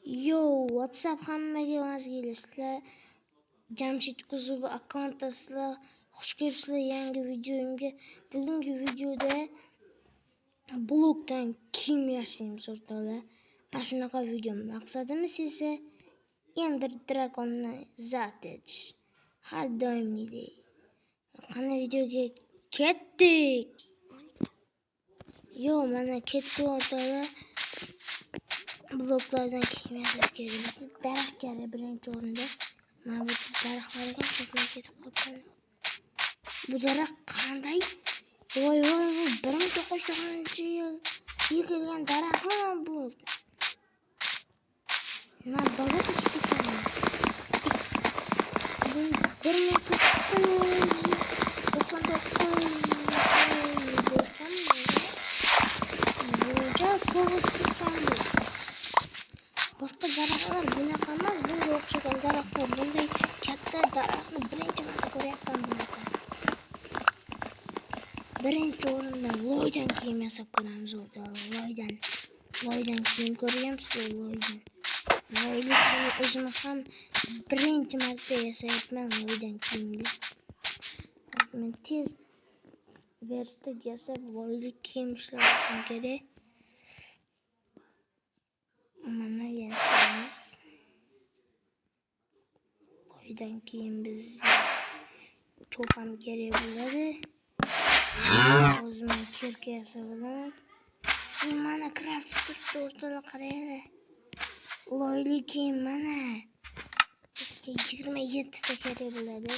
Yo, WhatsApp hammaga mazgilisizlar. Jamshid Uzubi akkauntasizlar. Xush kelibsizlar yangi videoimga. Bugungi videoda blogdan kiyim yasaymiz o'rtoqlar. Mana shunaqa video maqsadimiz esa Ender Dragonni zabt etish. Har doimgidek. Qani videoga ketdik. Yo, mana ketdi o'rtoqlar. Bloklardan kiyim yasash kerak. Daraxt kerak birinchi o'rinda. Mana bu daraxtlarga cho'kmay ketib qolgan. Bu daraxt qanday? Voy 1990-yil yig'ilgan daraxtmi bu? Men bola o'sib ketganman. Bu 1999 boshqa daraxtlar bunaqa emas, bunga o'xshagan daraxtlar, bunday katta daraxtni birinchi marta ko'ryapman bunaqa. Birinchi o'rinda loydan kiyim yasab ko'ramiz o'rtoqlar, loydan kiyim ko'ryapsizlar, loydan. Loyli kiyim o'zim ham birinchi marta yasayapman loydan kiyimni. Men tez verstda yasab loyli kiyim ishlashim kerak. Mana yasaymiz. Loydan keyin biz cho'pam kerak bo'ladi. O'zim kirka yasab olaman. Mana kraft turibdi o'rtalar qaranglar. Loyli kiyim mana 27 ta kerak bo'ladi.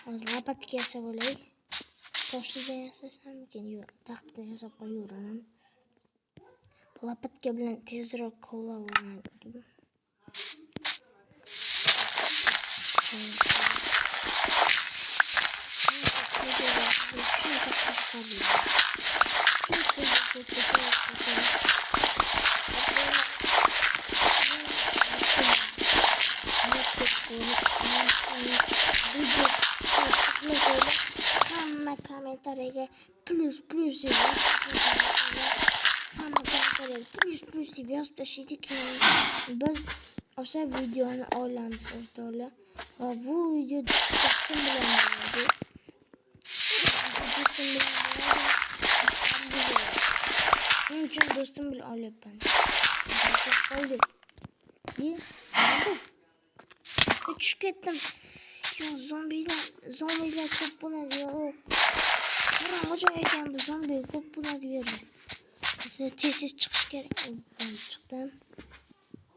Hozir lapatka yasab olay. Toshdan yasasam yo'q, taxtdan yasab qo'yaveraman. Lapatka bilan tezroq kovlaverdim. Hamma kommentariyaga plus yozib, hamma kommentariyaga plus deb yozib tashlaydik. Biz o'sha videoni olamiz o'rtoqlar. Va bu video do'stim bilan bo'ladi. Shuning uchun do'stim bilan olyapman. Qoldik. Tushib ketdim. Yo, zombilar ko'p bo'ladi. Yo'q. Qarang, joy ekan bu zombi ko'p bo'ladi bu yerda. Tez chiqish kerak. Ben chiqdim.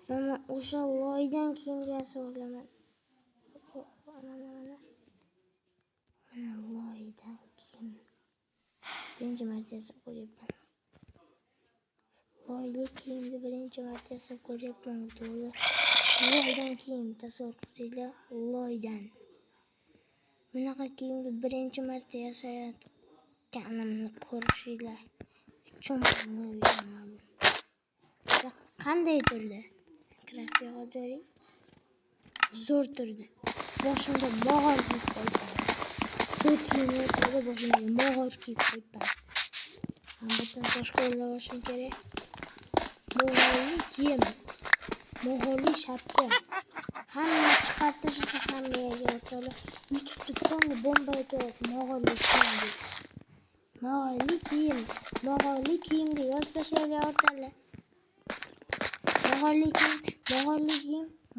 Mana o'sha loydan kiyim yasab olaman. Mana loydan kiyim. Birinchi marta yasab ko'ryapman. Loyli kiyimni birinchi marta yasab ko'ryapman. Loydan kiyim tasavvur qilinglar, loydan. Bunaqa kiyimni birinchi marta yasayotganimni ko'rishinglar uchun qanday turdi? Kraftga hozir zo'r turdi. Boshimda mog'or kiyib qo'ydim. Cho'tkiyimni boshimga mog'or kiyib qo'ydim. Hammadan boshqa o'ylashim kerak. Mog'orli kiyim, mog'orli shapka. Hamma chiqartirishsa hamma yerga o'rtoqlar. YouTube'da ko'ngli bomba aytyapti mog'orli kiyim. Mog'orli kiyim deb yozib tashlaylar o'rtoqlar.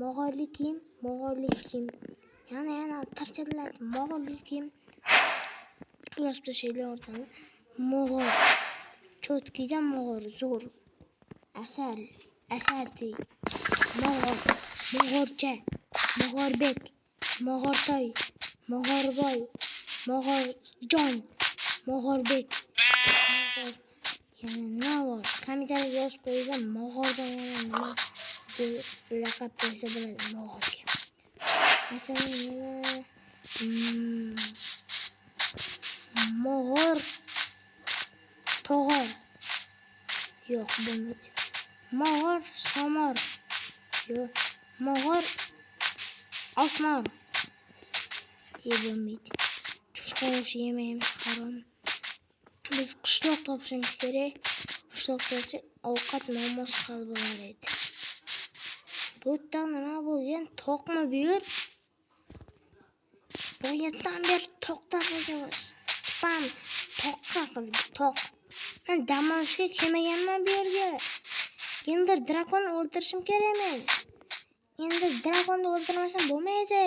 Mog'orli kiyim. Yana tarchalar mog'orli kiyim yozib tashlaylar o'rtoqlar. Mog'or. Cho'tkidan mog'or zo'r. Asarti. Mog'orcha, Mog'orbek, Mog'ortoy, Mog'orboy, Mog'orjon, Mog'orbek. Yana nima bor? Kommentariyga yozib qo'yinglar. Mog'ordan yana nima laqab qo'ysa bo'ladi Mog'orga. Masalan, yana Mog'or tog'or. Yo'q, bo'lmaydi. Mog'or somor. Yo'q. Mog'or osmor. Bo'lmaydi. Chuchqa go'shti yemaymiz, harom. Biz qishloq topishimiz kerak. Qishloqda ovqat muammosi hal bo'lar edi. Bu yerda nima bo'lgan? Toqmi bu yer? Bu yerdan bir toqda bo'lgan. Spam toqqa qildi, toq. Men dam olishga kelmaganman bu yerga. Endi drakonni o'ldirishim kerak men. Endi drakonni o'ldirmasam bo'lmaydi.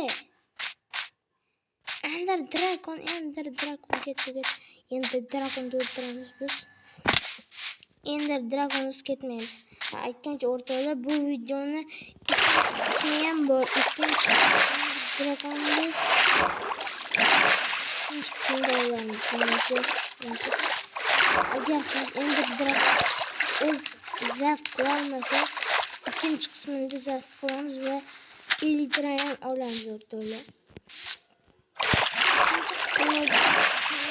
Ender drakon ketdi. Endi drakonni o'ldiramiz biz. Ender drakonimiz ketmaymiz. Aytgancha o'rtoqlar, bu videoni ikkinchi qismi ham bor. Ikkinchi drakonni ikkinchi qismida olamiz. Agar siz Ender drakon zabt qilolmasa, ikkinchi qismida zabt qilamiz va Elytra ham olamiz o'rtoqlar. Ikkinchi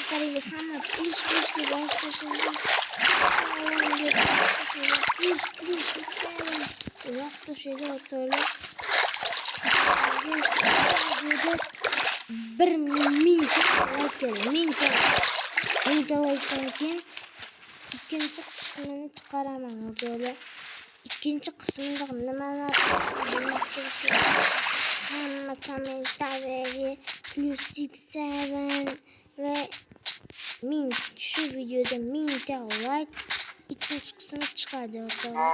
qismda hamma plus deb boshlashadi. Vaqt o'shada o'rtoqlar. 1000 likedan keyin ikkinchi qismini chiqaraman o'rtoqlar. İkinci qismida nimalar bo'lmoqchi hamma kommentariyaga +67 va 1000 shu videoda 1000 ta like ikkinchi qismi chiqadi o'rtoqlar.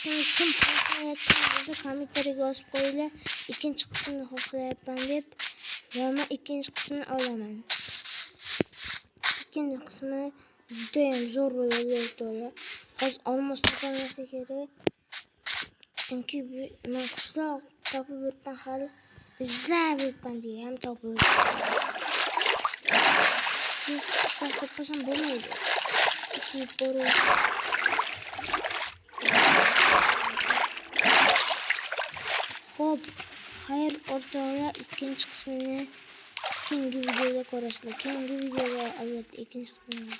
Kim xohlayotgan bo'lsa kommentariyaga yozib qo'yinglar. Ikkinchi qismini xohlayapman deb va men ikkinchi qismini olaman. Ikkinchi qismi juda ham zo'r bo'ladi o'rtoqlar. Hozir olmosdan qolmasa kerak. Chunki men qishloq topib yuribman, hali izlab yuribman deya ham topib yuribman. Qishloq topmasam bo'lmaydi. Ishib borib. Xo'p, xayr o'rtoqlar, ikkinchi qismini keyingi videoda ko'rasizlar. Keyingi videoda albatta ikkinchi qismini